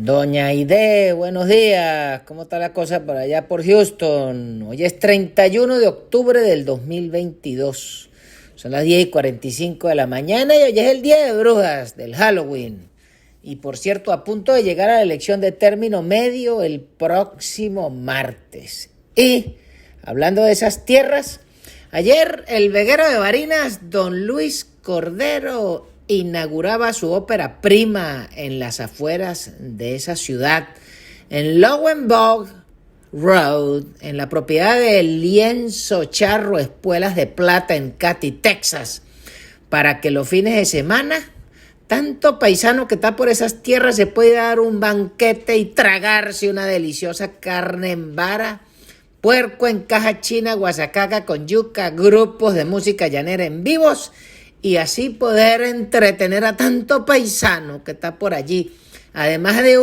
Doña Aide, buenos días. ¿Cómo está la cosa por allá por Houston? Hoy es 31 de octubre del 2022. Son las 10:45 de la mañana y hoy es el día de brujas, del Halloween. Y por cierto, a punto de llegar a la elección de término medio el próximo martes. Y, hablando de esas tierras, ayer el veguero de Barinas, don Luis Cordero, inauguraba su ópera prima en las afueras de esa ciudad, en Lowenbog Road, en la propiedad de Lienzo Charro Espuelas de Plata en Katy, Texas, para que los fines de semana, tanto paisano que está por esas tierras se puede dar un banquete y tragarse una deliciosa carne en vara, puerco en caja china, guasacaca con yuca, grupos de música llanera en vivos, y así poder entretener a tanto paisano que está por allí. Además de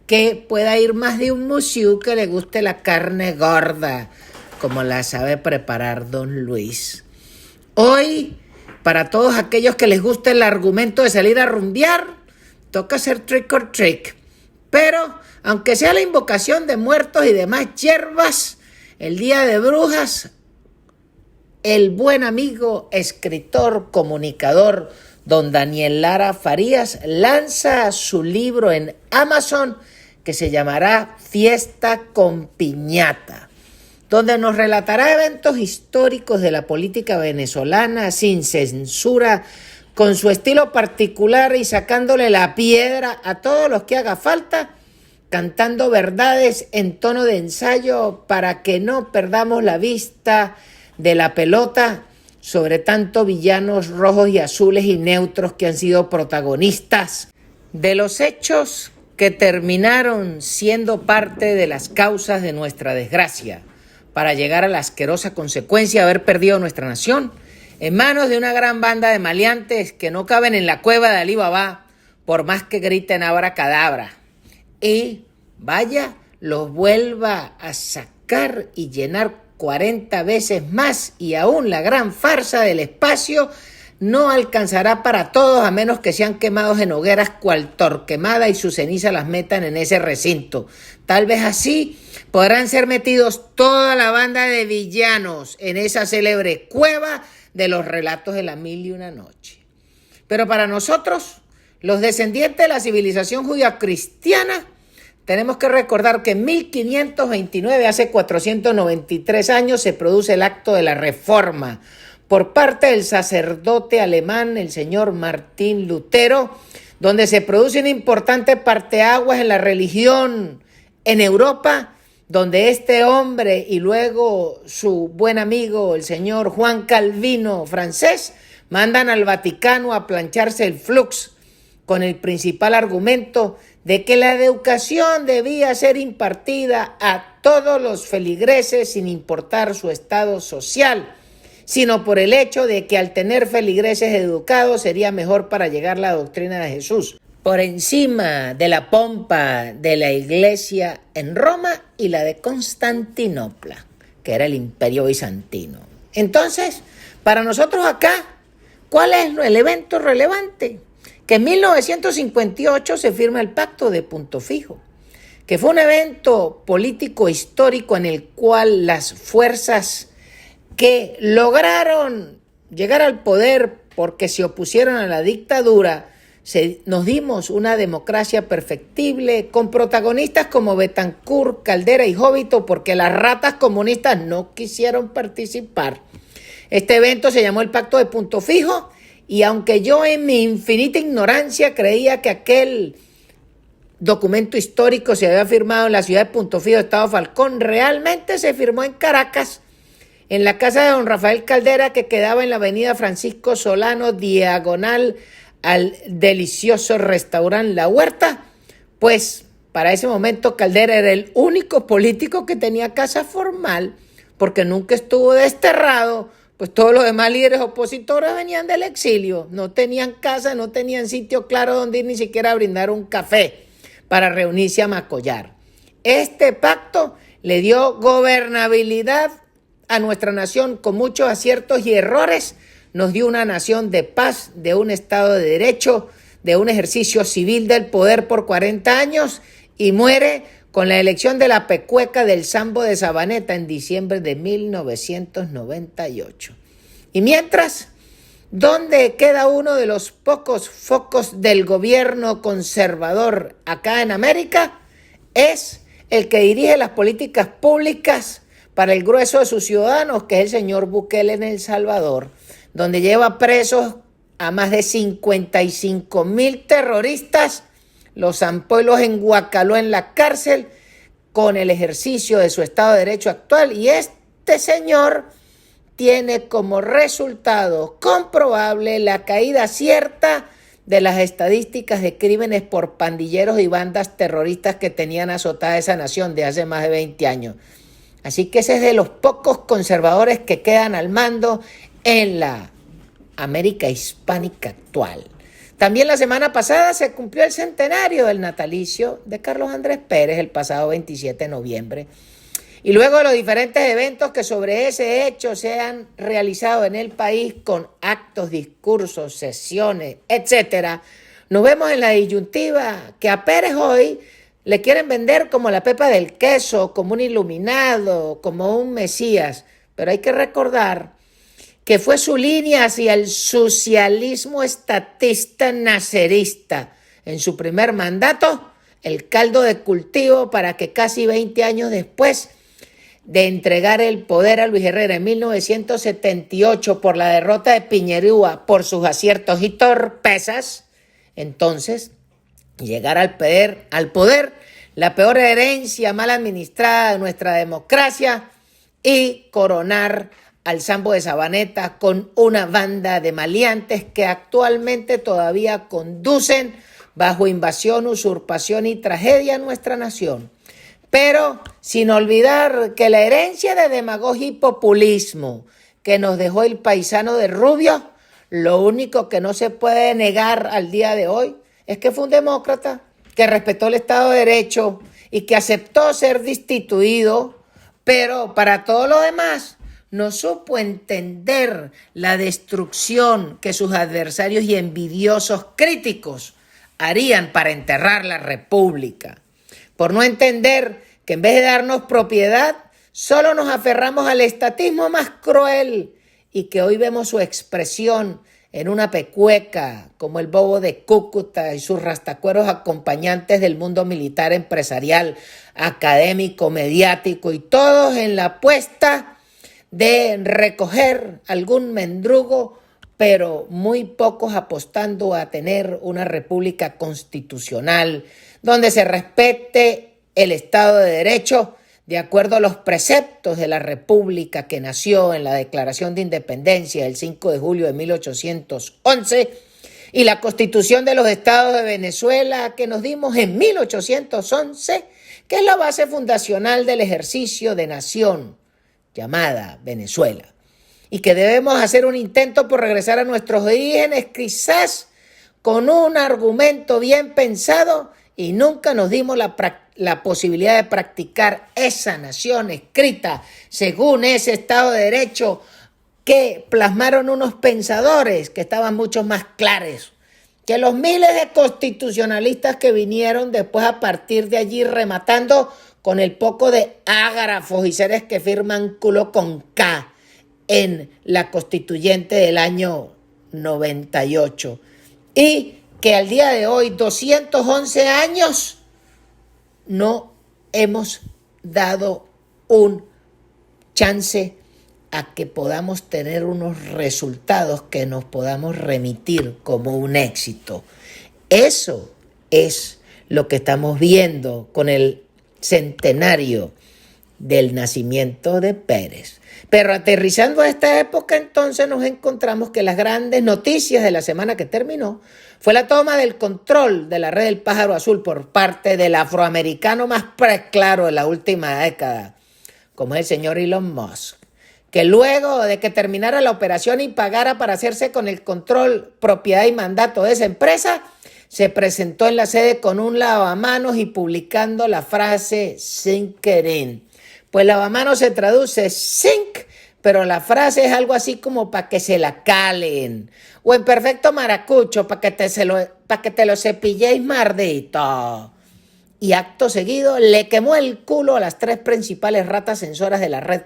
que pueda ir más de un museo que le guste la carne gorda, como la sabe preparar don Luis. Hoy, para todos aquellos que les gusta el argumento de salir a rumbear, toca hacer trick or trick. Pero, aunque sea la invocación de muertos y demás hierbas, el día de brujas, el buen amigo, escritor, comunicador, don Daniel Lara Farías, lanza su libro en Amazon que se llamará Fiesta con Piñata, donde nos relatará eventos históricos de la política venezolana sin censura, con su estilo particular y sacándole la piedra a todos los que haga falta, cantando verdades en tono de ensayo para que no perdamos la vista de la pelota sobre tanto villanos rojos y azules y neutros que han sido protagonistas de los hechos que terminaron siendo parte de las causas de nuestra desgracia, para llegar a la asquerosa consecuencia de haber perdido nuestra nación en manos de una gran banda de maleantes que no caben en la cueva de Alí Baba por más que griten abracadabra. Y vaya, los vuelva a sacar y llenar 40 veces más, y aún la gran farsa del espacio no alcanzará para todos a menos que sean quemados en hogueras cual Torquemada y su ceniza las metan en ese recinto. Tal vez así podrán ser metidos toda la banda de villanos en esa célebre cueva de los relatos de la mil y una noche. Pero para nosotros, los descendientes de la civilización judio-cristiana, tenemos que recordar que en 1529, hace 493 años, se produce el acto de la Reforma por parte del sacerdote alemán, el señor Martín Lutero, donde se produce un importante parteaguas en la religión en Europa, donde este hombre y luego su buen amigo, el señor Juan Calvino, francés, mandan al Vaticano a plancharse el flux, con el principal argumento de que la educación debía ser impartida a todos los feligreses sin importar su estado social, sino por el hecho de que al tener feligreses educados sería mejor para llegar la doctrina de Jesús por encima de la pompa de la iglesia en Roma y la de Constantinopla, que era el imperio bizantino. Entonces, para nosotros acá, ¿cuál es el evento relevante? Que en 1958 se firma el Pacto de Punto Fijo, que fue un evento político histórico en el cual las fuerzas que lograron llegar al poder porque se opusieron a la dictadura, nos dimos una democracia perfectible con protagonistas como Betancur, Caldera y Jovito, porque las ratas comunistas no quisieron participar. Este evento se llamó el Pacto de Punto Fijo. Y aunque yo en mi infinita ignorancia creía que aquel documento histórico se había firmado en la ciudad de Punto Fijo, Estado Falcón, realmente se firmó en Caracas, en la casa de don Rafael Caldera, que quedaba en la avenida Francisco Solano, diagonal al delicioso restaurante La Huerta. Pues para ese momento Caldera era el único político que tenía casa formal, porque nunca estuvo desterrado. Pues todos los demás líderes opositores venían del exilio, no tenían casa, no tenían sitio claro donde ir ni siquiera a brindar un café para reunirse a macollar. Este pacto le dio gobernabilidad a nuestra nación con muchos aciertos y errores, nos dio una nación de paz, de un Estado de Derecho, de un ejercicio civil del poder por 40 años y muere con la elección de la pecueca del Sambo de Sabaneta en diciembre de 1998. Y mientras, ¿dónde queda uno de los pocos focos del gobierno conservador acá en América? Es el que dirige las políticas públicas para el grueso de sus ciudadanos, que es el señor Bukele en El Salvador, donde lleva presos a más de 55,000 terroristas, los zampó y los enguacaló en la cárcel con el ejercicio de su Estado de Derecho actual. Y este señor tiene como resultado comprobable la caída cierta de las estadísticas de crímenes por pandilleros y bandas terroristas que tenían azotada esa nación de hace más de 20 años. Así que ese es de los pocos conservadores que quedan al mando en la América hispánica actual. También la semana pasada se cumplió el centenario del natalicio de Carlos Andrés Pérez, el pasado 27 de noviembre. Y luego de los diferentes eventos que sobre ese hecho se han realizado en el país con actos, discursos, sesiones, etcétera, nos vemos en la disyuntiva que a Pérez hoy le quieren vender como la pepa del queso, como un iluminado, como un mesías. Pero hay que recordar que fue su línea hacia el socialismo estatista nacerista en su primer mandato, el caldo de cultivo para que casi 20 años después de entregar el poder a Luis Herrera en 1978 por la derrota de Piñerúa por sus aciertos y torpezas, entonces llegar al poder, la peor herencia mal administrada de nuestra democracia, y coronar al Sambo de Sabaneta con una banda de maleantes que actualmente todavía conducen bajo invasión, usurpación y tragedia a nuestra nación. Pero sin olvidar que la herencia de demagogia y populismo que nos dejó el paisano de Rubio, lo único que no se puede negar al día de hoy es que fue un demócrata, que respetó el Estado de Derecho y que aceptó ser destituido, pero para todo lo demás no supo entender la destrucción que sus adversarios y envidiosos críticos harían para enterrar la República. Por no entender que en vez de darnos propiedad, solo nos aferramos al estatismo más cruel y que hoy vemos su expresión en una pecueca como el bobo de Cúcuta y sus rastacueros acompañantes del mundo militar, empresarial, académico, mediático y todos en la apuesta de recoger algún mendrugo, pero muy pocos apostando a tener una república constitucional donde se respete el Estado de Derecho de acuerdo a los preceptos de la República que nació en la Declaración de Independencia del 5 de julio de 1811 y la Constitución de los Estados de Venezuela que nos dimos en 1811, que es la base fundacional del ejercicio de nación llamada Venezuela, y que debemos hacer un intento por regresar a nuestros orígenes, quizás con un argumento bien pensado, y nunca nos dimos la posibilidad de practicar esa nación escrita según ese Estado de Derecho que plasmaron unos pensadores que estaban mucho más claros que los miles de constitucionalistas que vinieron después a partir de allí, rematando con el poco de ágrafos y seres que firman culo con K en la constituyente del año 98. Y que al día de hoy, 211 años, no hemos dado un chance a que podamos tener unos resultados que nos podamos remitir como un éxito. Eso es lo que estamos viendo con el centenario del nacimiento de Pérez. Pero aterrizando a esta época, entonces nos encontramos que las grandes noticias de la semana que terminó fue la toma del control de la red del pájaro azul por parte del afroamericano más preclaro de la última década, como es el señor Elon Musk, que luego de que terminara la operación y pagara para hacerse con el control, propiedad y mandato de esa empresa, se presentó en la sede con un lavamanos y publicando la frase "sin querer". Pues lavamanos se traduce "sink", pero la frase es algo así como para que se la calen. O en perfecto maracucho, para que te lo cepilléis mardito. y acto seguido le quemó el culo a las tres principales ratas censoras de la red,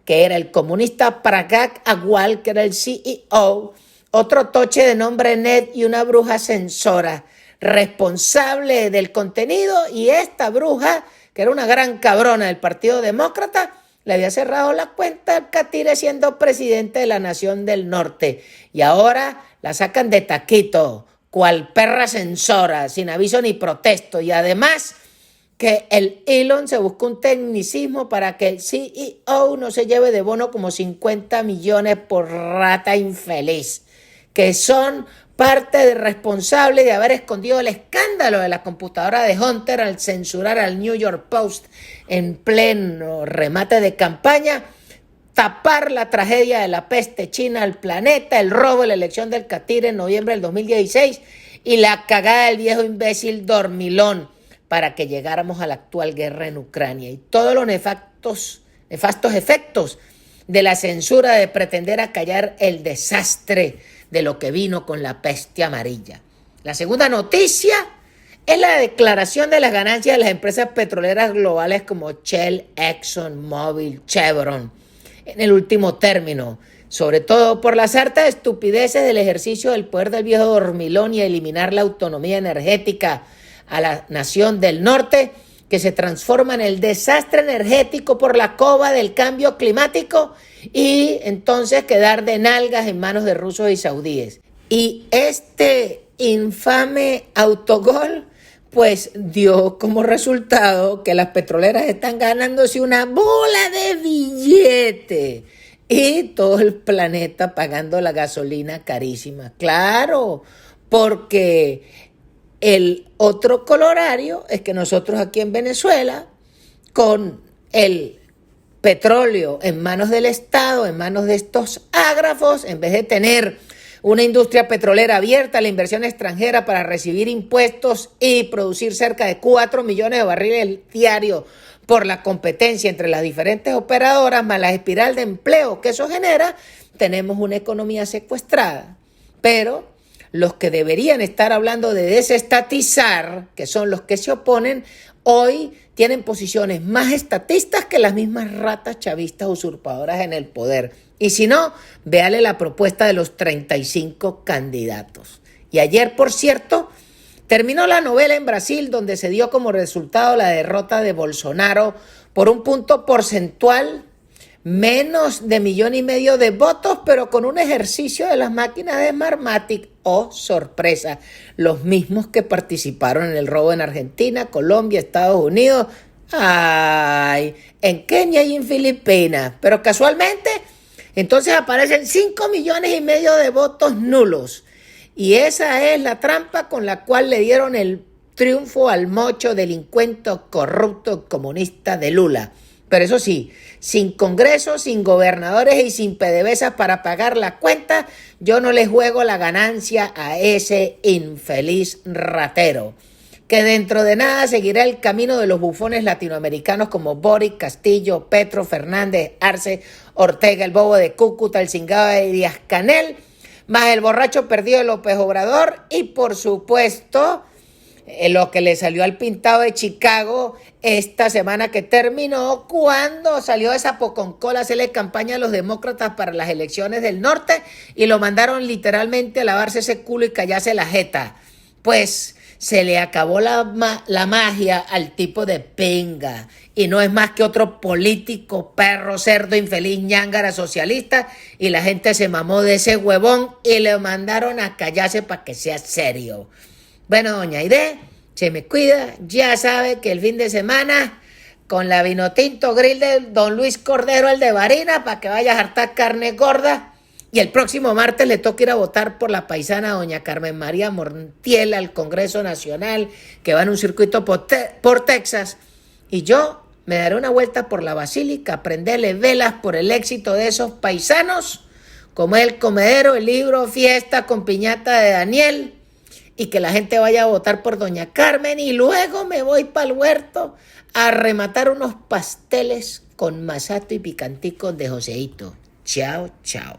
que era el comunista Paraghat Agrawal, que era el CEO, otro toche de nombre Ned y una bruja censora responsable del contenido, y esta bruja, que era una gran cabrona del Partido Demócrata, le había cerrado la cuenta al Catire siendo presidente de la Nación del Norte. Y ahora la sacan de taquito, cual perra censora, sin aviso ni protesto. Y además que el Elon se buscó un tecnicismo para que el CEO no se lleve de bono como 50 millones por rata infeliz, que son parte de responsable de haber escondido el escándalo de la computadora de Hunter al censurar al New York Post en pleno remate de campaña, tapar la tragedia de la peste china al planeta, el robo de la elección del Catire en noviembre del 2016 y la cagada del viejo imbécil dormilón para que llegáramos a la actual guerra en Ucrania y todos los nefastos efectos de la censura de pretender acallar el desastre de lo que vino con la peste amarilla. La segunda noticia es la declaración de las ganancias de las empresas petroleras globales como Shell, ExxonMobil, Chevron, en el último término, sobre todo por las hartas estupideces del ejercicio del poder del viejo dormilón y eliminar la autonomía energética a la nación del norte, que se transforma en el desastre energético por la coba del cambio climático y entonces quedar de nalgas en manos de rusos y saudíes. Y este infame autogol pues dio como resultado que las petroleras están ganándose una bola de billete y todo el planeta pagando la gasolina carísima. Claro, porque el otro colorario es que nosotros aquí en Venezuela, con el petróleo en manos del Estado, en manos de estos ágrafos, en vez de tener una industria petrolera abierta a la inversión extranjera para recibir impuestos y producir cerca de 4 millones de barriles diarios por la competencia entre las diferentes operadoras, más la espiral de empleo que eso genera, tenemos una economía secuestrada. Pero los que deberían estar hablando de desestatizar, que son los que se oponen, hoy tienen posiciones más estatistas que las mismas ratas chavistas usurpadoras en el poder. Y si no, véale la propuesta de los 35 candidatos. Y ayer, por cierto, terminó la novela en Brasil, donde se dio como resultado la derrota de Bolsonaro por un punto porcentual, menos de 1,5 millones de votos, pero con un ejercicio de las máquinas de Smartmatic. ¡Oh, sorpresa! Los mismos que participaron en el robo en Argentina, Colombia, Estados Unidos, ¡ay!, en Kenia y en Filipinas. Pero casualmente, entonces aparecen 5,5 millones de votos nulos. Y esa es la trampa con la cual le dieron el triunfo al mocho delincuente, corrupto, comunista de Lula. Pero eso sí, sin Congreso, sin gobernadores y sin PDVSA para pagar la cuenta, yo no le juego la ganancia a ese infeliz ratero, que dentro de nada seguirá el camino de los bufones latinoamericanos como Boric, Castillo, Petro, Fernández, Arce, Ortega, el bobo de Cúcuta, el cingado de Díaz-Canel, más el borracho perdido de López Obrador y por supuesto lo que le salió al pintado de Chicago esta semana que terminó, cuando salió esa poconcola a hacerle campaña a los demócratas para las elecciones del norte y lo mandaron literalmente a lavarse ese culo y callarse la jeta. Pues se le acabó la magia al tipo de pinga y no es más que otro político, perro, cerdo, infeliz, ñángara, socialista, y la gente se mamó de ese huevón y le mandaron a callarse para que sea serio. Bueno, doña Aide, se me cuida, ya sabe que el fin de semana con la Vinotinto Grill de don Luis Cordero, el de Barinas, para que vaya a hartar carne gorda. Y el próximo martes le toca ir a votar por la paisana doña Carmen María Montiel al Congreso Nacional, que va en un circuito por Texas. Y yo me daré una vuelta por la Basílica, a prenderle velas por el éxito de esos paisanos, como el comedero, el libro, fiesta con piñata de Daniel, y que la gente vaya a votar por doña Carmen, y luego me voy para el huerto a rematar unos pasteles con masato y picanticos de Joseito. Chao, chao.